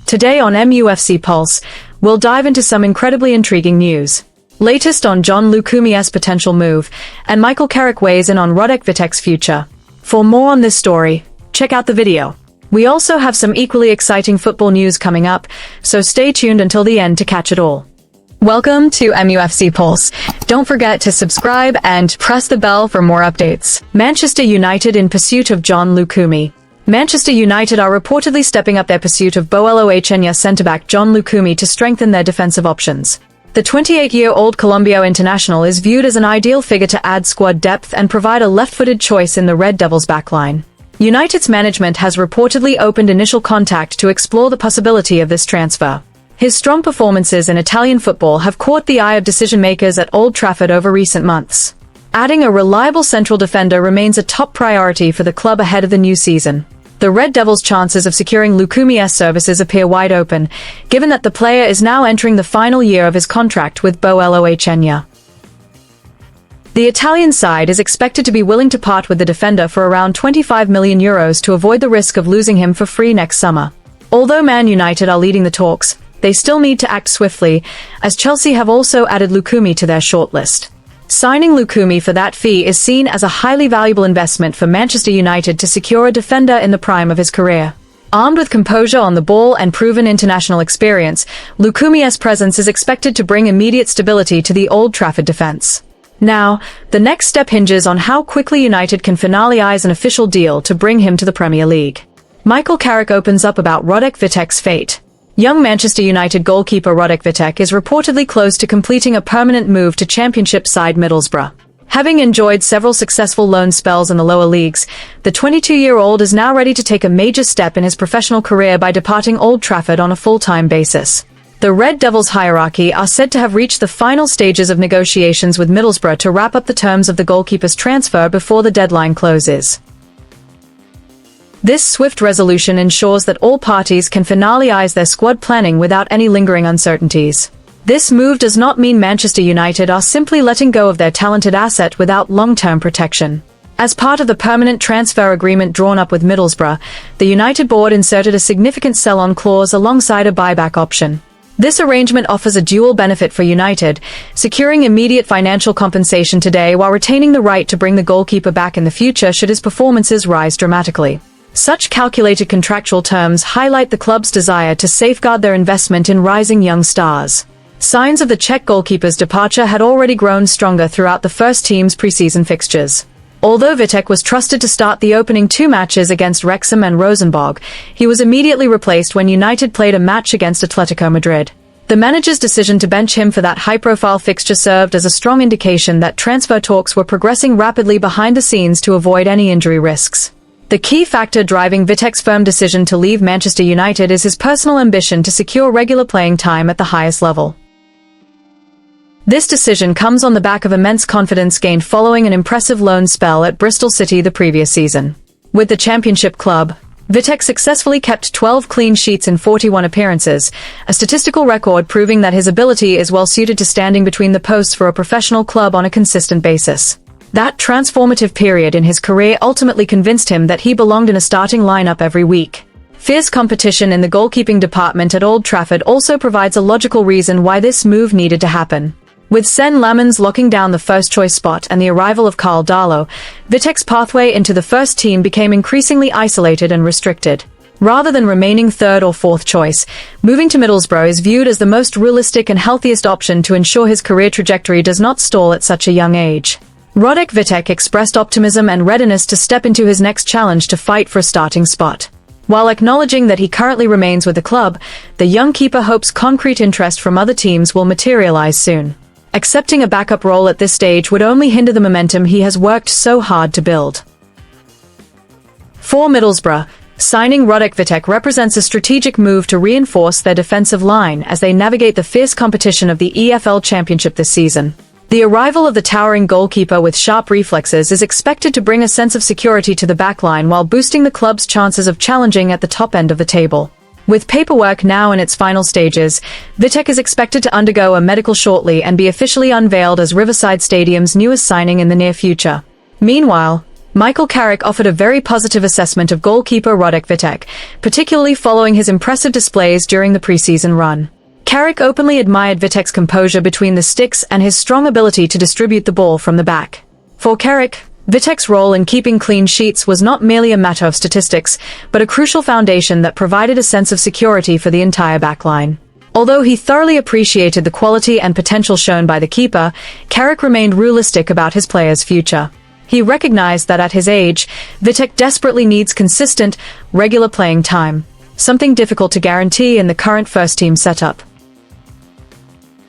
Today on MUFC Pulse, we'll dive into some incredibly intriguing news. Latest on John Lukumi's potential move, and Michael Carrick weighs in on Radek Vitek's future. For more on this story, check out the video. We also have some equally exciting football news coming up, so stay tuned until the end to catch it all. Welcome to MUFC Pulse. Don't forget to subscribe and press the bell for more updates. Manchester United in pursuit of John Lukumi. Manchester United are reportedly stepping up their pursuit of Boelohnya centre-back John Lukumi to strengthen their defensive options. The 28-year-old Colombian international is viewed as an ideal figure to add squad depth and provide a left-footed choice in the Red Devils' backline. United's management has reportedly opened initial contact to explore the possibility of this transfer. His strong performances in Italian football have caught the eye of decision-makers at Old Trafford over recent months. Adding a reliable central defender remains a top priority for the club ahead of the new season. The Red Devils' chances of securing Lukumi's services appear wide open, given that the player is now entering the final year of his contract with Boelohnya. The Italian side is expected to be willing to part with the defender for around €25 million to avoid the risk of losing him for free next summer. Although Man United are leading the talks, they still need to act swiftly, as Chelsea have also added Lukumi to their shortlist. Signing Lukumi for that fee is seen as a highly valuable investment for Manchester United to secure a defender in the prime of his career. Armed with composure on the ball and proven international experience, Lukumi's presence is expected to bring immediate stability to the Old Trafford defence. Now, the next step hinges on how quickly United can finalise an official deal to bring him to the Premier League. Michael Carrick opens up about Radek Vitek's fate. Young Manchester United goalkeeper Radek Vitek is reportedly close to completing a permanent move to Championship side Middlesbrough. Having enjoyed several successful loan spells in the lower leagues, the 22-year-old is now ready to take a major step in his professional career by departing Old Trafford on a full-time basis. The Red Devils' hierarchy are said to have reached the final stages of negotiations with Middlesbrough to wrap up the terms of the goalkeeper's transfer before the deadline closes. This swift resolution ensures that all parties can finalise their squad planning without any lingering uncertainties. This move does not mean Manchester United are simply letting go of their talented asset without long-term protection. As part of the permanent transfer agreement drawn up with Middlesbrough, the United board inserted a significant sell-on clause alongside a buyback option. This arrangement offers a dual benefit for United, securing immediate financial compensation today while retaining the right to bring the goalkeeper back in the future should his performances rise dramatically. Such calculated contractual terms highlight the club's desire to safeguard their investment in rising young stars. Signs of the Czech goalkeeper's departure had already grown stronger throughout the first team's pre-season fixtures. Although Vitek was trusted to start the opening two matches against Wrexham and Rosenborg, he was immediately replaced when United played a match against Atletico Madrid. The manager's decision to bench him for that high-profile fixture served as a strong indication that transfer talks were progressing rapidly behind the scenes to avoid any injury risks. The key factor driving Vitek's firm decision to leave Manchester United is his personal ambition to secure regular playing time at the highest level. This decision comes on the back of immense confidence gained following an impressive loan spell at Bristol City the previous season. With the Championship club, Vitek successfully kept 12 clean sheets in 41 appearances, a statistical record proving that his ability is well suited to standing between the posts for a professional club on a consistent basis. That transformative period in his career ultimately convinced him that he belonged in a starting lineup every week. Fierce competition in the goalkeeping department at Old Trafford also provides a logical reason why this move needed to happen. With Sen Lamens locking down the first-choice spot and the arrival of Karl Darlow, Vitek's pathway into the first team became increasingly isolated and restricted. Rather than remaining third or fourth choice, moving to Middlesbrough is viewed as the most realistic and healthiest option to ensure his career trajectory does not stall at such a young age. Radek Vitek expressed optimism and readiness to step into his next challenge to fight for a starting spot. While acknowledging that he currently remains with the club, the young keeper hopes concrete interest from other teams will materialize soon. Accepting a backup role at this stage would only hinder the momentum he has worked so hard to build. For Middlesbrough, signing Radek Vitek represents a strategic move to reinforce their defensive line as they navigate the fierce competition of the EFL Championship this season. The arrival of the towering goalkeeper with sharp reflexes is expected to bring a sense of security to the backline while boosting the club's chances of challenging at the top end of the table. With paperwork now in its final stages, Vitek is expected to undergo a medical shortly and be officially unveiled as Riverside Stadium's newest signing in the near future. Meanwhile, Michael Carrick offered a very positive assessment of goalkeeper Radek Vitek, particularly following his impressive displays during the pre-season run. Carrick openly admired Vitek's composure between the sticks and his strong ability to distribute the ball from the back. For Carrick, Vitek's role in keeping clean sheets was not merely a matter of statistics, but a crucial foundation that provided a sense of security for the entire backline. Although he thoroughly appreciated the quality and potential shown by the keeper, Carrick remained realistic about his player's future. He recognized that at his age, Vitek desperately needs consistent, regular playing time, something difficult to guarantee in the current first-team setup.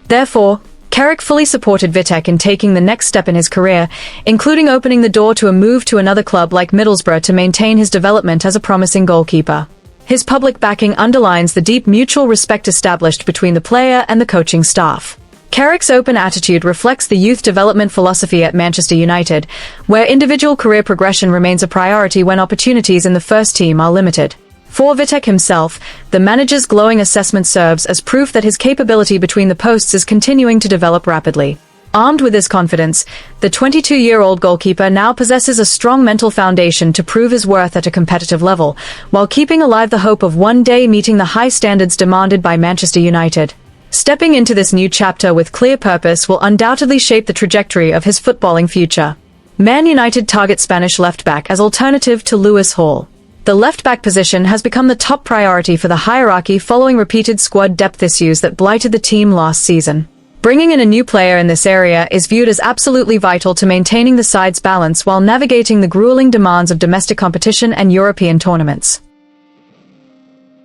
Therefore, Carrick fully supported Vitek in taking the next step in his career, including opening the door to a move to another club like Middlesbrough to maintain his development as a promising goalkeeper. His public backing underlines the deep mutual respect established between the player and the coaching staff. Carrick's open attitude reflects the youth development philosophy at Manchester United, where individual career progression remains a priority when opportunities in the first team are limited. For Vitek himself, the manager's glowing assessment serves as proof that his capability between the posts is continuing to develop rapidly. Armed with this confidence, the 22-year-old goalkeeper now possesses a strong mental foundation to prove his worth at a competitive level, while keeping alive the hope of one day meeting the high standards demanded by Manchester United. Stepping into this new chapter with clear purpose will undoubtedly shape the trajectory of his footballing future. Man United target Spanish left-back as alternative to Lewis Hall. The left-back position has become the top priority for the hierarchy following repeated squad depth issues that blighted the team last season. Bringing in a new player in this area is viewed as absolutely vital to maintaining the side's balance while navigating the grueling demands of domestic competition and European tournaments.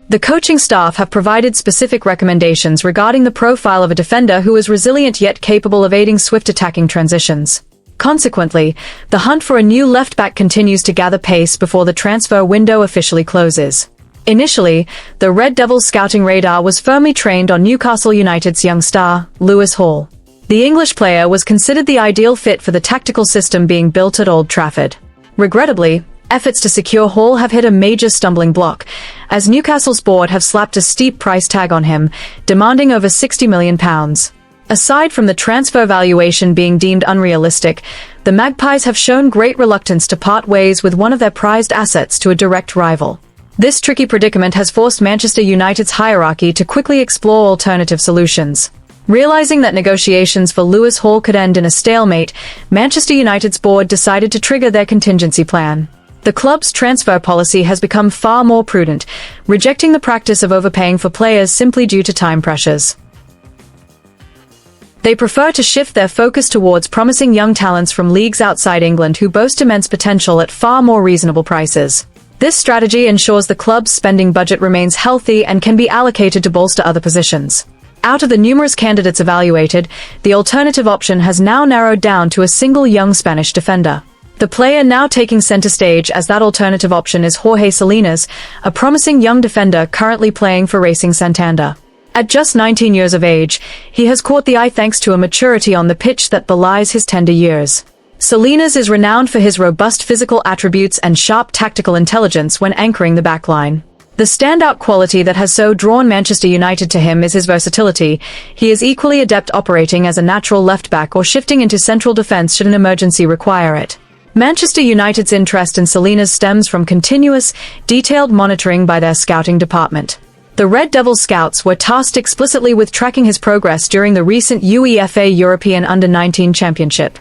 The coaching staff have provided specific recommendations regarding the profile of a defender who is resilient yet capable of aiding swift attacking transitions. Consequently, the hunt for a new left-back continues to gather pace before the transfer window officially closes. Initially, the Red Devils' scouting radar was firmly trained on Newcastle United's young star, Lewis Hall. The English player was considered the ideal fit for the tactical system being built at Old Trafford. Regrettably, efforts to secure Hall have hit a major stumbling block, as Newcastle's board have slapped a steep price tag on him, demanding over £60 million. Aside from the transfer valuation being deemed unrealistic, the Magpies have shown great reluctance to part ways with one of their prized assets to a direct rival. This tricky predicament has forced Manchester United's hierarchy to quickly explore alternative solutions. Realizing that negotiations for Lewis Hall could end in a stalemate, Manchester United's board decided to trigger their contingency plan. The club's transfer policy has become far more prudent, rejecting the practice of overpaying for players simply due to time pressures. They prefer to shift their focus towards promising young talents from leagues outside England who boast immense potential at far more reasonable prices. This strategy ensures the club's spending budget remains healthy and can be allocated to bolster other positions. Out of the numerous candidates evaluated, the alternative option has now narrowed down to a single young Spanish defender. The player now taking center stage as that alternative option is Jorge Salinas, a promising young defender currently playing for Racing Santander. At just 19 years of age, he has caught the eye thanks to a maturity on the pitch that belies his tender years. Salinas is renowned for his robust physical attributes and sharp tactical intelligence when anchoring the backline. The standout quality that has so drawn Manchester United to him is his versatility. He is equally adept operating as a natural left-back or shifting into central defense should an emergency require it. Manchester United's interest in Salinas stems from continuous, detailed monitoring by their scouting department. The Red Devils scouts were tasked explicitly with tracking his progress during the recent UEFA European Under-19 Championship.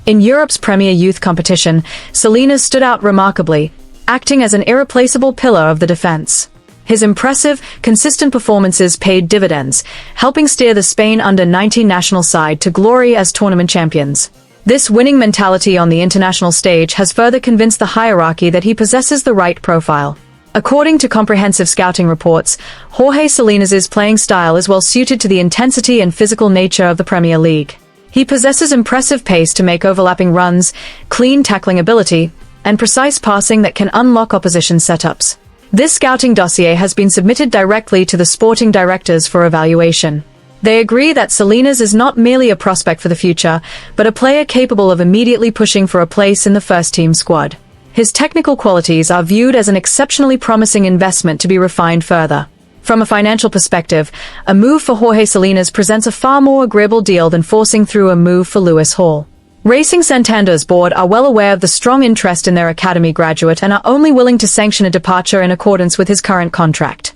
In Europe's premier youth competition, Salinas stood out remarkably, acting as an irreplaceable pillar of the defense. His impressive, consistent performances paid dividends, helping steer the Spain Under-19 national side to glory as tournament champions. This winning mentality on the international stage has further convinced the hierarchy that he possesses the right profile. According to comprehensive scouting reports, Jorge Salinas' playing style is well suited to the intensity and physical nature of the Premier League. He possesses impressive pace to make overlapping runs, clean tackling ability, and precise passing that can unlock opposition setups. This scouting dossier has been submitted directly to the sporting directors for evaluation. They agree that Salinas is not merely a prospect for the future, but a player capable of immediately pushing for a place in the first-team squad. His technical qualities are viewed as an exceptionally promising investment to be refined further. From a financial perspective, a move for Jorge Salinas presents a far more agreeable deal than forcing through a move for Lewis Hall. Racing Santander's board are well aware of the strong interest in their academy graduate and are only willing to sanction a departure in accordance with his current contract.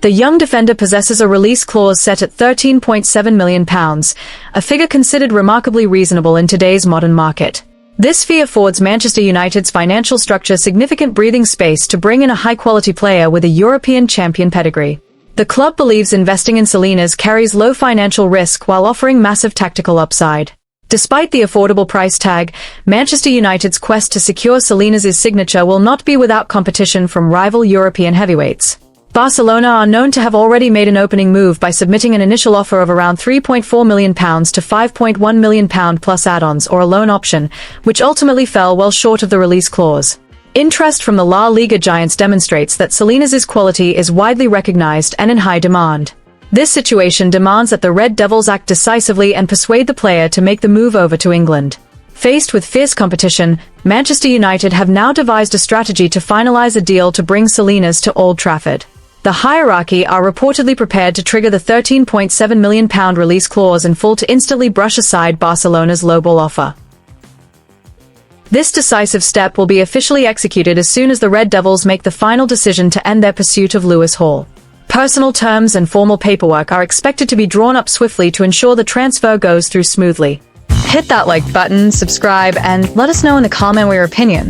The young defender possesses a release clause set at £13.7 million, a figure considered remarkably reasonable in today's modern market. This fee affords Manchester United's financial structure significant breathing space to bring in a high-quality player with a European champion pedigree. The club believes investing in Salinas carries low financial risk while offering massive tactical upside. Despite the affordable price tag, Manchester United's quest to secure Salinas' signature will not be without competition from rival European heavyweights. Barcelona are known to have already made an opening move by submitting an initial offer of around £3.4 million to £5.1 million plus add-ons or a loan option, which ultimately fell well short of the release clause. Interest from the La Liga giants demonstrates that Salinas' quality is widely recognized and in high demand. This situation demands that the Red Devils act decisively and persuade the player to make the move over to England. Faced with fierce competition, Manchester United have now devised a strategy to finalize a deal to bring Salinas to Old Trafford. The hierarchy are reportedly prepared to trigger the £13.7 million release clause in full to instantly brush aside Barcelona's lowball offer. This decisive step will be officially executed as soon as the Red Devils make the final decision to end their pursuit of Lewis Hall. Personal terms and formal paperwork are expected to be drawn up swiftly to ensure the transfer goes through smoothly. Hit that like button, subscribe, and let us know in the comment your opinion.